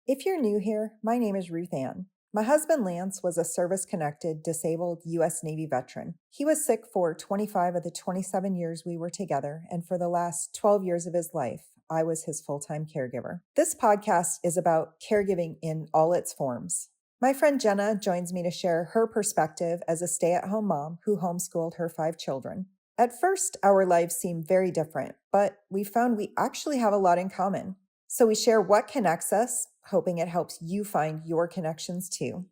If you're new here, my name is RuthAnn. My husband Lance was a service connected, disabled U.S. Navy veteran. He was sick for 25 of the 27 years we were together, and for the last 12 years of his life, I was his full time caregiver. This podcast is about caregiving in all its forms. My friend Jenna joins me to share her perspective as a stay at home mom who homeschooled her 5 children. At first, our lives seemed very different, but we found we actually have a lot in common. So we share what connects us, hoping it helps you find your connections too.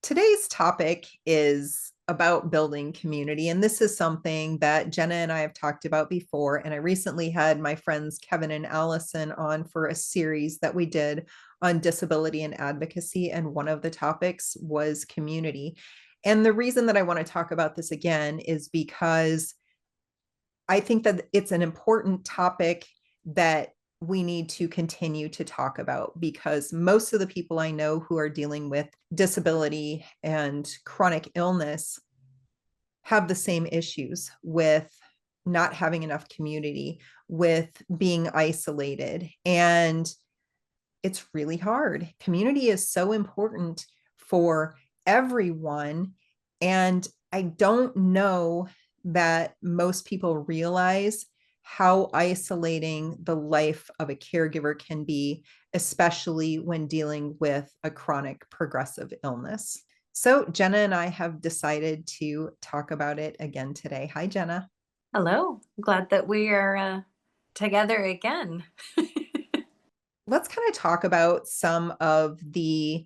Today's topic is about building community. And this is something that Jenna and I have talked about before. And I recently had my friends Kevin and Allison on for a series that we did on disability and advocacy. And one of the topics was community. And the reason that I want to talk about this again is because I think that it's an important topic that we need to continue to talk about, because most of the people I know who are dealing with disability and chronic illness have the same issues with not having enough community, with being isolated. And it's really hard. Community is so important for everyone. And I don't know that most people realize how isolating the life of a caregiver can be, especially when dealing with a chronic progressive illness. So Jenna and I have decided to talk about it again today. Hi, Jenna. Hello. I'm glad that we are together again. Let's kind of talk about some of the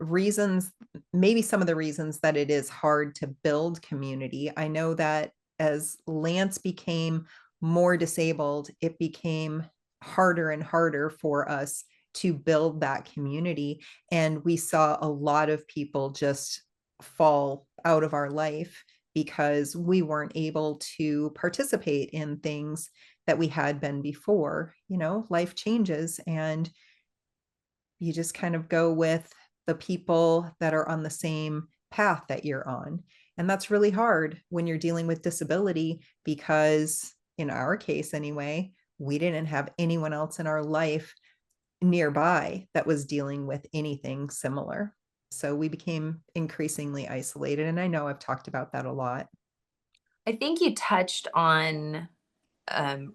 reasons, maybe some of the reasons that it is hard to build community. I know that as Lance became more disabled, it became harder and harder for us to build that community. And we saw a lot of people just fall out of our life because we weren't able to participate in things that we had been before. You know, life changes and you just kind of go with the people that are on the same path that you're on. And that's really hard when you're dealing with disability, because in our case anyway, we didn't have anyone else in our life nearby that was dealing with anything similar. So we became increasingly isolated. And I know I've talked about that a lot. I think you touched on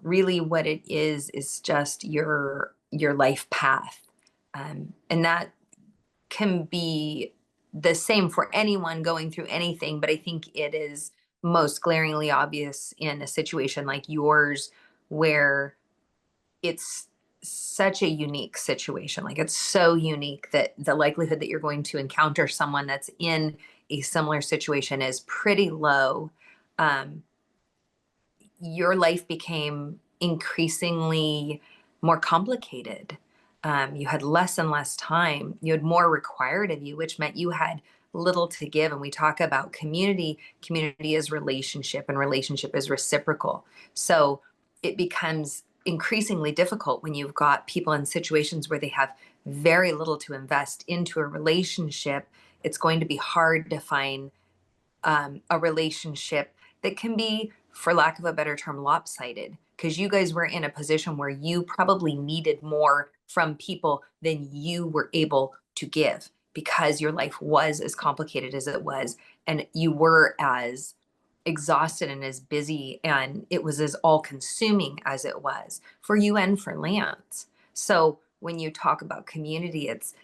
really what it is just your life path, and that can be the same for anyone going through anything. But I think it is most glaringly obvious in a situation like yours, where it's such a unique situation. Like, it's so unique that the likelihood that you're going to encounter someone that's in a similar situation is pretty low. Um, your life became increasingly more complicated. You had less and less time. You had more required of you, which meant you had little to give. And we talk about community. Community is relationship, and relationship is reciprocal. So it becomes increasingly difficult when you've got people in situations where they have very little to invest into a relationship. It's going to be hard to find a relationship that can be, for lack of a better term, lopsided, because you guys were in a position where you probably needed more from people than you were able to give, because your life was as complicated as it was, and you were as exhausted and as busy, and it was as all consuming as it was for you and for Lance. So when you talk about community, it's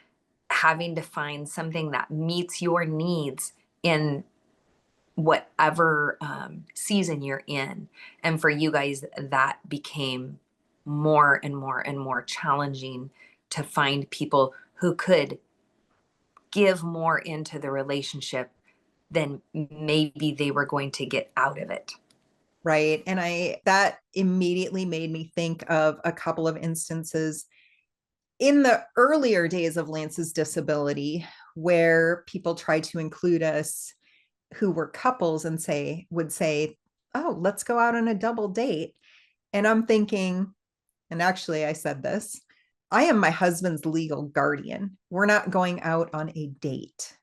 having to find something that meets your needs in whatever season you're in. And for you guys, that became more and more and more challenging, to find people who could give more into the relationship than maybe they were going to get out of it. Right. And that immediately made me think of a couple of instances in the earlier days of Lance's disability, where people tried to include us who were couples and would say, oh, let's go out on a double date. And I'm thinking, and actually I said this, I am my husband's legal guardian. We're not going out on a date.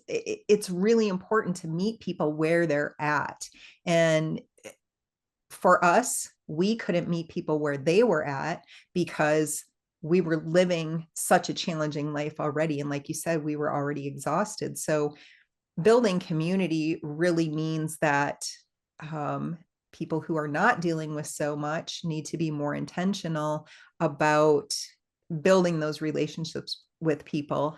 It's really important to meet people where they're at. And for us, we couldn't meet people where they were at because we were living such a challenging life already. And like you said, we were already exhausted. So building community really means that people who are not dealing with so much need to be more intentional about building those relationships with people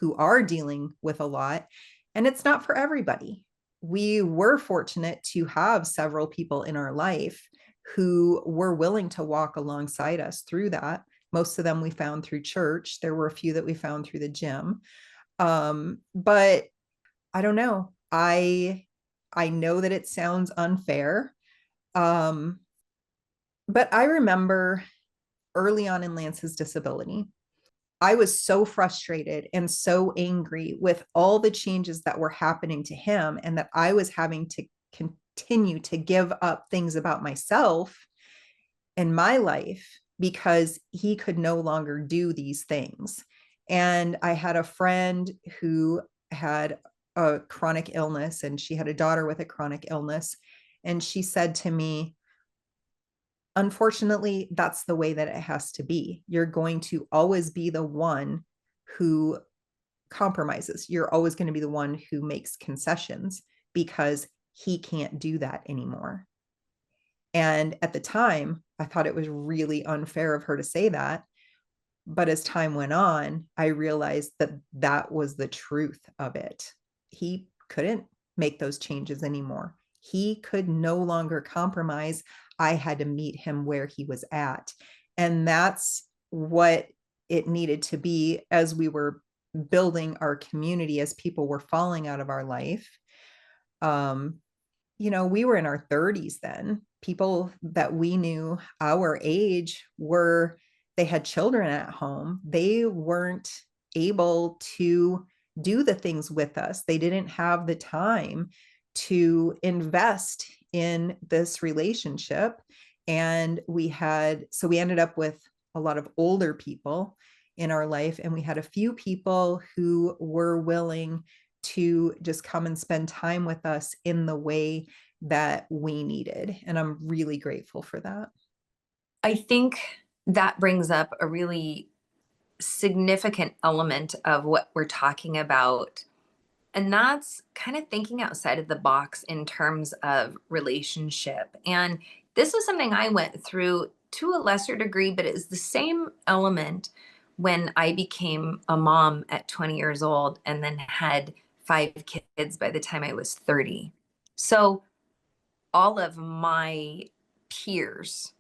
who are dealing with a lot. And it's not for everybody. We were fortunate to have several people in our life who were willing to walk alongside us through that. Most of them we found through church. There were a few that we found through the gym. But I don't know. I know that it sounds unfair. But I remember early on in Lance's disability, I was so frustrated and so angry with all the changes that were happening to him, and that I was having to continue to give up things about myself in my life because he could no longer do these things. And I had a friend who had a chronic illness, and she had a daughter with a chronic illness. And she said to me, unfortunately, that's the way that it has to be. You're going to always be the one who compromises. You're always going to be the one who makes concessions because he can't do that anymore. And at the time, I thought it was really unfair of her to say that. But as time went on, I realized that that was the truth of it. He couldn't make those changes anymore. He could no longer compromise. I had to meet him where he was at. And that's what it needed to be as we were building our community, as people were falling out of our life. We were in our 30s then. People that we knew our age they had children at home. They weren't able to do the things with us. They didn't have the time to invest in this relationship. And we ended up with a lot of older people in our life. And we had a few people who were willing to just come and spend time with us in the way that we needed. And I'm really grateful for that. I think that brings up a really significant element of what we're talking about. And that's kind of thinking outside of the box in terms of relationship. And this is something I went through to a lesser degree, but it's the same element when I became a mom at 20 years old and then had 5 kids by the time I was 30. So all of my peers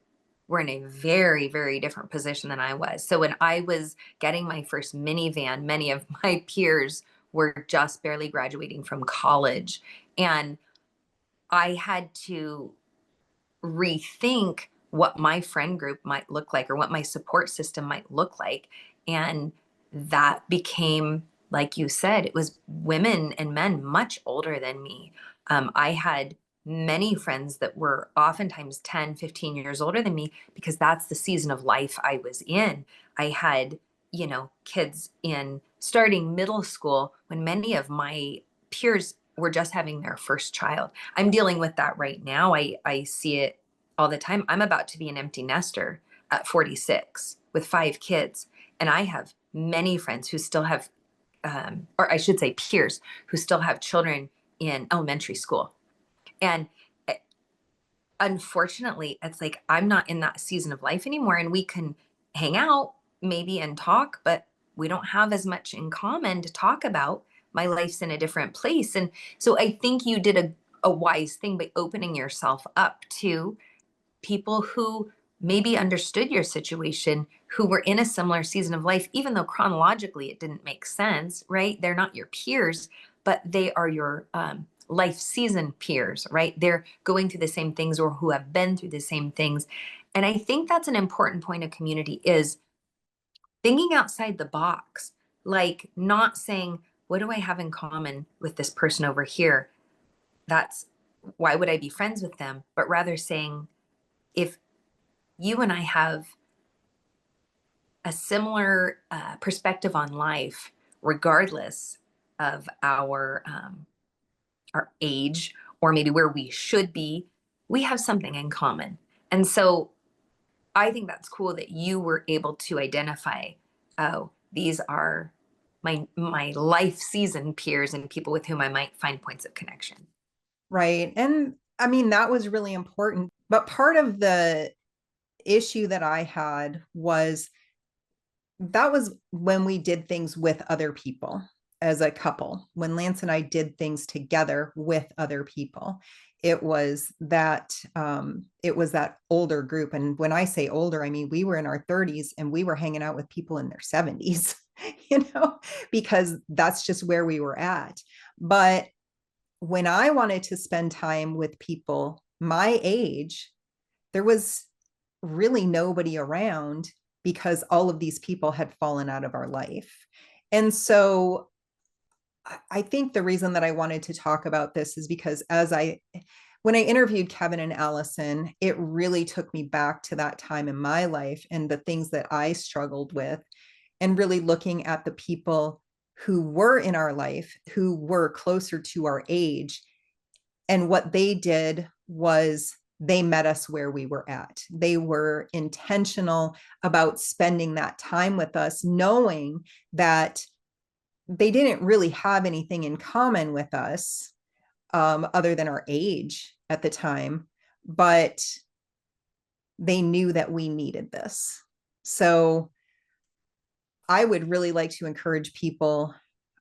were in a very, very different position than I was. So when I was getting my first minivan, many of my peers were just barely graduating from college. And I had to rethink what my friend group might look like or what my support system might look like. And that became, like you said, it was women and men much older than me. I had many friends that were oftentimes 10, 15 years older than me because that's the season of life I was in. I had, kids in starting middle school when many of my peers were just having their first child. I'm dealing with that right now. I see it all the time. I'm about to be an empty nester at 46 with 5 kids. And I have many friends who still have, or I should say peers, who still have children in elementary school. And unfortunately, it's like I'm not in that season of life anymore. And we can hang out maybe and talk, but we don't have as much in common to talk about. My life's in a different place. And so I think you did a wise thing by opening yourself up to people who maybe understood your situation, who were in a similar season of life, even though chronologically it didn't make sense, right? They're not your peers, but they are your life season peers, right? They're going through the same things or who have been through the same things. And I think that's an important point of community is thinking outside the box, like not saying, what do I have in common with this person over here? That's why would I be friends with them? But rather saying, if you and I have a similar perspective on life, regardless of our age or maybe where we should be, we have something in common. And so I think that's cool that you were able to identify, oh, these are my life season peers and people with whom I might find points of connection. Right. And I mean, that was really important. But part of the issue that I had was that was when we did things with other people as a couple. When Lance and I did things together with other people, it was that older group. And when I say older, I mean we were in our 30s and we were hanging out with people in their 70s, because that's just where we were at. But when I wanted to spend time with people my age, there was really nobody around because all of these people had fallen out of our life. And so I think the reason that I wanted to talk about this is because when I interviewed Kevin and Allison, it really took me back to that time in my life and the things that I struggled with, and really looking at the people who were in our life, who were closer to our age. And what they did was they met us where we were at. They were intentional about spending that time with us, knowing that they didn't really have anything in common with us, other than our age at the time, but they knew that we needed this. So I would really like to encourage people,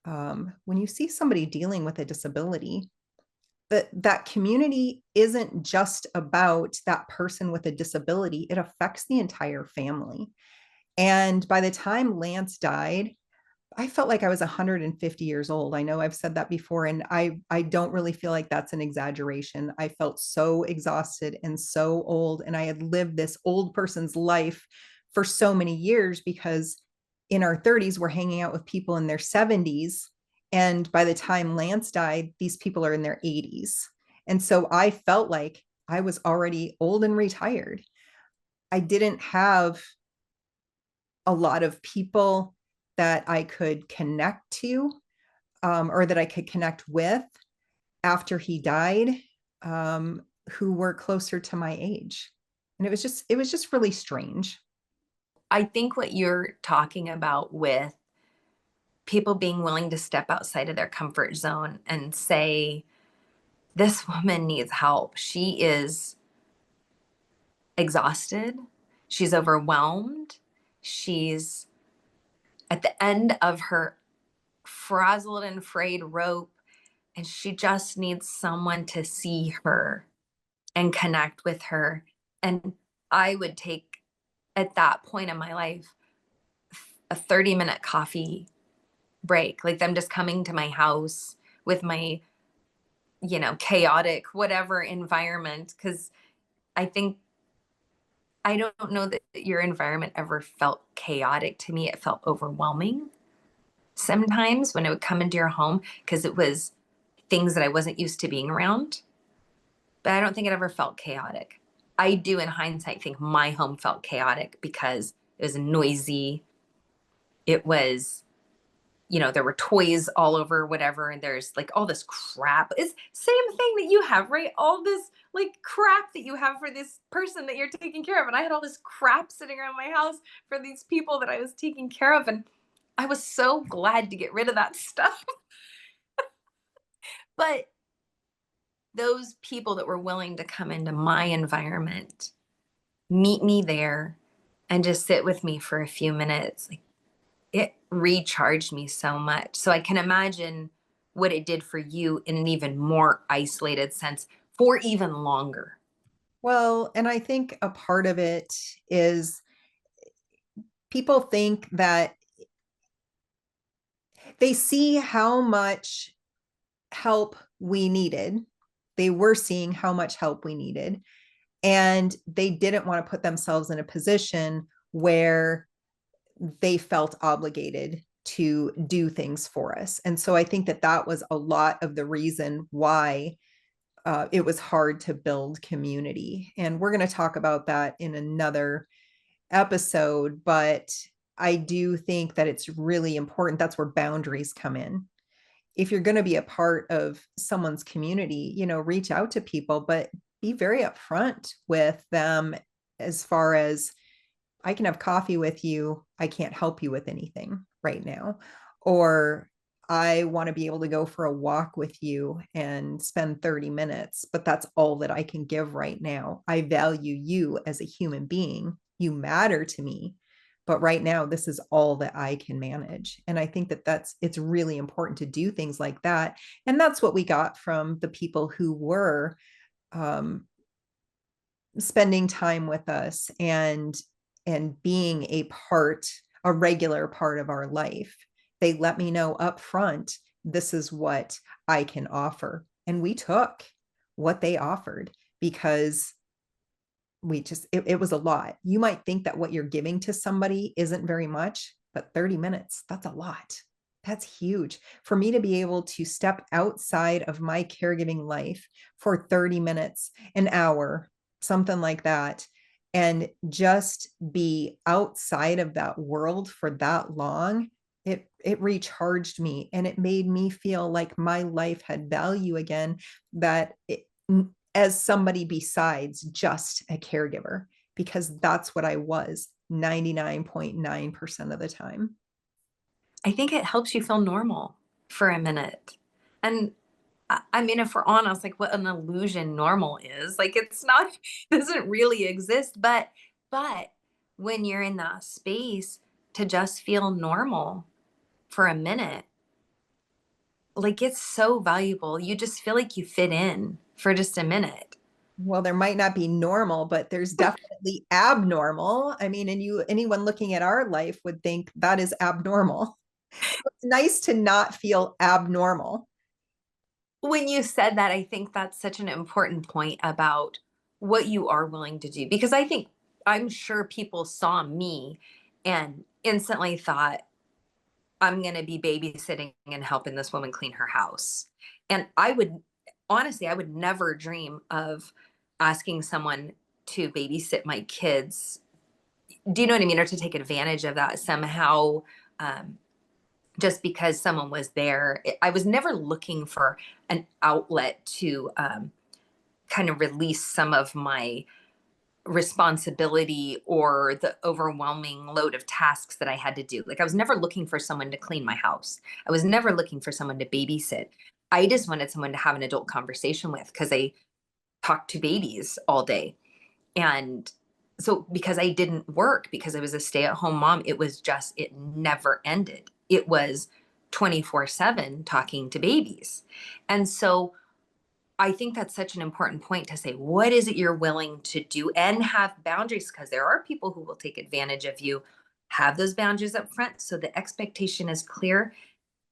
when you see somebody dealing with a disability, that community isn't just about that person with a disability. It affects the entire family. And by the time Lance died, I felt like I was 150 years old. I know I've said that before, and I don't really feel like that's an exaggeration. I felt so exhausted and so old, and I had lived this old person's life for so many years, because in our 30s, we're hanging out with people in their 70s. And by the time Lance died, these people are in their 80s. And so I felt like I was already old and retired. I didn't have a lot of people that I could connect to, or that I could connect with after he died, who were closer to my age. And it was just really strange. I think what you're talking about with people being willing to step outside of their comfort zone and say, this woman needs help. She is exhausted. She's overwhelmed. She's at the end of her frazzled and frayed rope, and she just needs someone to see her and connect with her. And I would take, at that point in my life, a 30-minute coffee break, like them just coming to my house with my, chaotic, whatever environment. Because I think, I don't know that your environment ever felt chaotic to me. It felt overwhelming sometimes when it would come into your home because it was things that I wasn't used to being around. But I don't think it ever felt chaotic. I do, in hindsight, think my home felt chaotic because it was noisy. It was, there were toys all over, whatever, and there's like all this crap. It's same thing that you have, right? All this like crap that you have for this person that you're taking care of. And I had all this crap sitting around my house for these people that I was taking care of. And I was so glad to get rid of that stuff. But those people that were willing to come into my environment, meet me there, and just sit with me for a few minutes, like, it recharged me so much. So I can imagine what it did for you in an even more isolated sense for even longer. Well, and I think a part of it is people think that they see how much help we needed. They were seeing how much help we needed, and they didn't want to put themselves in a position where they felt obligated to do things for us. And so I think that was a lot of the reason why it was hard to build community. And we're going to talk about that in another episode, but I do think that it's really important. That's where boundaries come in. If you're going to be a part of someone's community, reach out to people, but be very upfront with them as far as I can have coffee with you. I can't help you with anything right now. Or I want to be able to go for a walk with you and spend 30 minutes, but that's all that I can give right now. I value you as a human being. You matter to me. But right now, this is all that I can manage. And I think that it's really important to do things like that. And that's what we got from the people who were um, spending time with us and being a regular part of our life. They let me know up front, this is what I can offer. And we took what they offered because it was a lot. You might think that what you're giving to somebody isn't very much, but 30 minutes, that's a lot. That's huge. For me to be able to step outside of my caregiving life for 30 minutes, an hour, something like that, and just be outside of that world for that long, it recharged me and it made me feel like my life had value again, that as somebody besides just a caregiver, because that's what I was 99.9% of the time. I think it helps you feel normal for a minute. And I mean, if we're honest, like what an illusion normal is, like it's not, doesn't really exist. But when you're in that space to just feel normal for a minute, like it's so valuable. You just feel like you fit in for just a minute. Well, there might not be normal, but there's definitely abnormal. I mean, anyone looking at our life would think that is abnormal. It's nice to not feel abnormal. When you said that, I think that's such an important point about what you are willing to do. Because I'm sure people saw me and instantly thought, I'm going to be babysitting and helping this woman clean her house. And honestly, I would never dream of asking someone to babysit my kids. Do you know what I mean? Or to take advantage of that somehow, um, just because someone was there. I was never looking for an outlet to kind of release some of my responsibility or the overwhelming load of tasks that I had to do. Like I was never looking for someone to clean my house. I was never looking for someone to babysit. I just wanted someone to have an adult conversation with because I talked to babies all day. And so because I didn't work, because I was a stay-at-home mom, it never ended. It was 24/7 talking to babies. And so I think that's such an important point to say, what is it you're willing to do and have boundaries? Because there are people who will take advantage of you. Have those boundaries up front so the expectation is clear.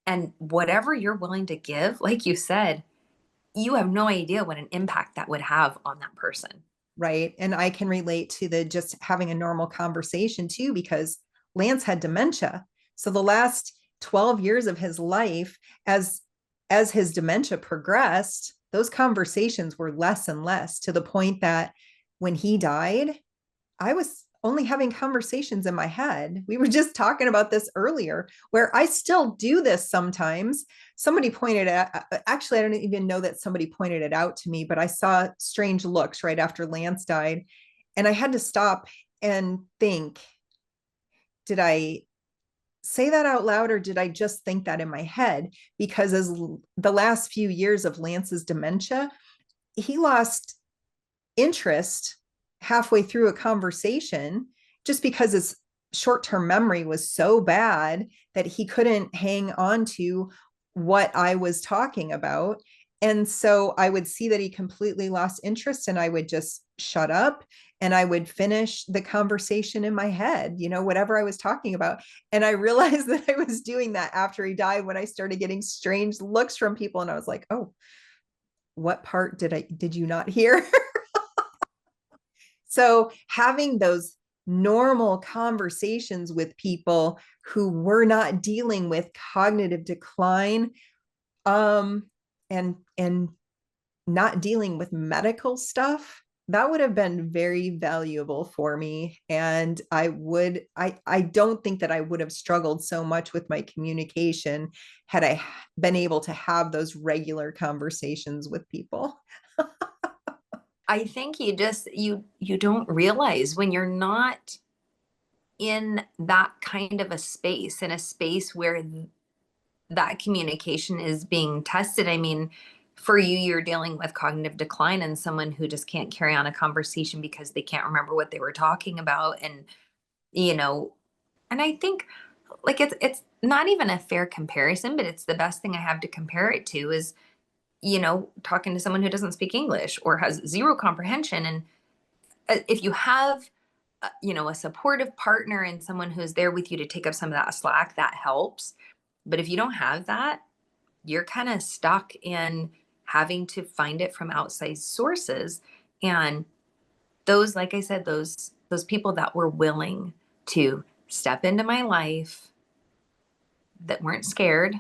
And whatever you're willing to give, like you said, you have no idea what an impact that would have on that person. Right. And I can relate to the just having a normal conversation too, because Lance had dementia. So the last 12 years of his life, as his dementia progressed, those conversations were less and less, to the point that when he died, I was only having conversations in my head. We were just talking about this earlier, where I still do this sometimes. Somebody pointed out, actually, I don't even know that somebody pointed it out to me, but I saw strange looks right after Lance died. And I had to stop and think, did I say that out loud or did I just think that in my head? Because as the last few years of Lance's dementia, he lost interest halfway through a conversation just because his short-term memory was so bad that he couldn't hang on to what I was talking about. And so I would see that he completely lost interest and I would just shut up and I would finish the conversation in my head, whatever I was talking about. And I realized that I was doing that after he died, when I started getting strange looks from people. And I was like, oh, what part did you not hear? So having those normal conversations with people who were not dealing with cognitive decline, and not dealing with medical stuff, that would have been very valuable for me. And I don't think that I would have struggled so much with my communication had I been able to have those regular conversations with people. I think you don't realize when you're not in that kind of a space, in a space where that communication is being tested. I mean, for you, you're dealing with cognitive decline and someone who just can't carry on a conversation because they can't remember what they were talking about. And, you know, and I think like it's not even a fair comparison, but it's the best thing I have to compare it to is, talking to someone who doesn't speak English or has zero comprehension. And if you have a supportive partner and someone who's there with you to take up some of that slack, that helps. But if you don't have that, you're kind of stuck in having to find it from outside sources. And those, like I said, those people that were willing to step into my life, that weren't scared,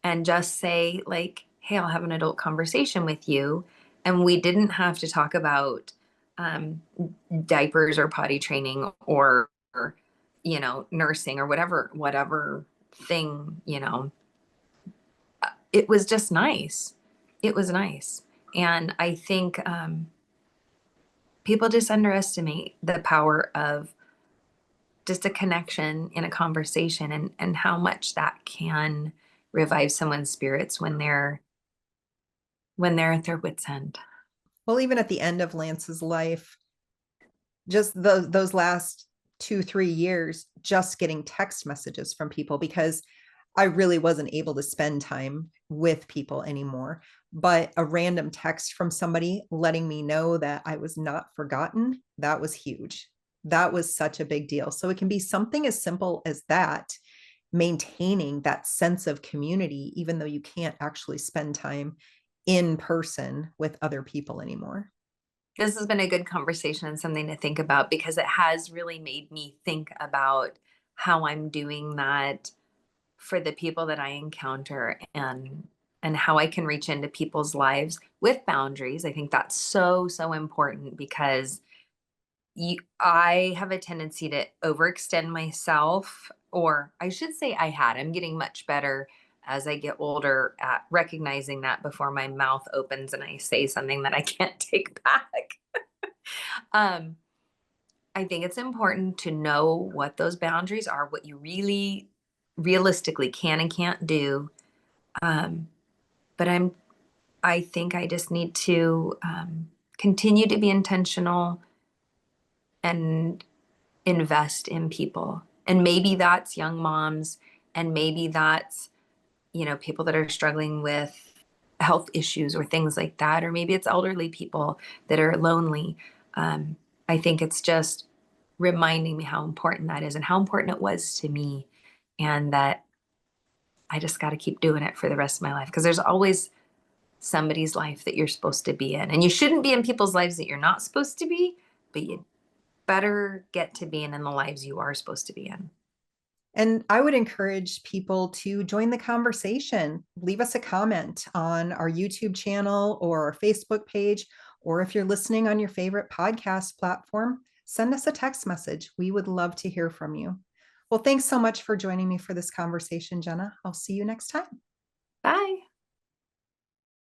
and just say like, hey, I'll have an adult conversation with you. And we didn't have to talk about um, diapers or potty training or nursing or whatever thing. It was just nice. It was nice. And I think people just underestimate the power of just a connection in a conversation, and how much that can revive someone's spirits when they're at their wits' end. Well, even at the end of Lance's life, just those last 2-3 years, just getting text messages from people, because I really wasn't able to spend time with people anymore. But a random text from somebody letting me know that I was not forgotten, that was huge. That was such a big deal. So it can be something as simple as that, maintaining that sense of community, even though you can't actually spend time in person with other people anymore. This has been a good conversation and something to think about, because it has really made me think about how I'm doing that for the people that I encounter, and how I can reach into people's lives with boundaries. I think that's so so important, because I have a tendency to overextend myself, or I should say I'm getting much better as I get older at recognizing that before my mouth opens and I say something that I can't take back. um, I think it's important to know what those boundaries are, what you really realistically can and can't do. Um, but I think I just need to continue to be intentional and invest in people. And maybe that's young moms, and maybe that's, people that are struggling with health issues or things like that, or maybe it's elderly people that are lonely. Um, I think it's just reminding me how important that is and how important it was to me, and that I just got to keep doing it for the rest of my life, because there's always somebody's life that you're supposed to be in. And you shouldn't be in people's lives that you're not supposed to be, but you better get to being in the lives you are supposed to be in. And I would encourage people to join the conversation. Leave us a comment on our YouTube channel or our Facebook page, or if you're listening on your favorite podcast platform, send us a text message. We would love to hear from you. Well, thanks so much for joining me for this conversation, Jenna. I'll see you next time.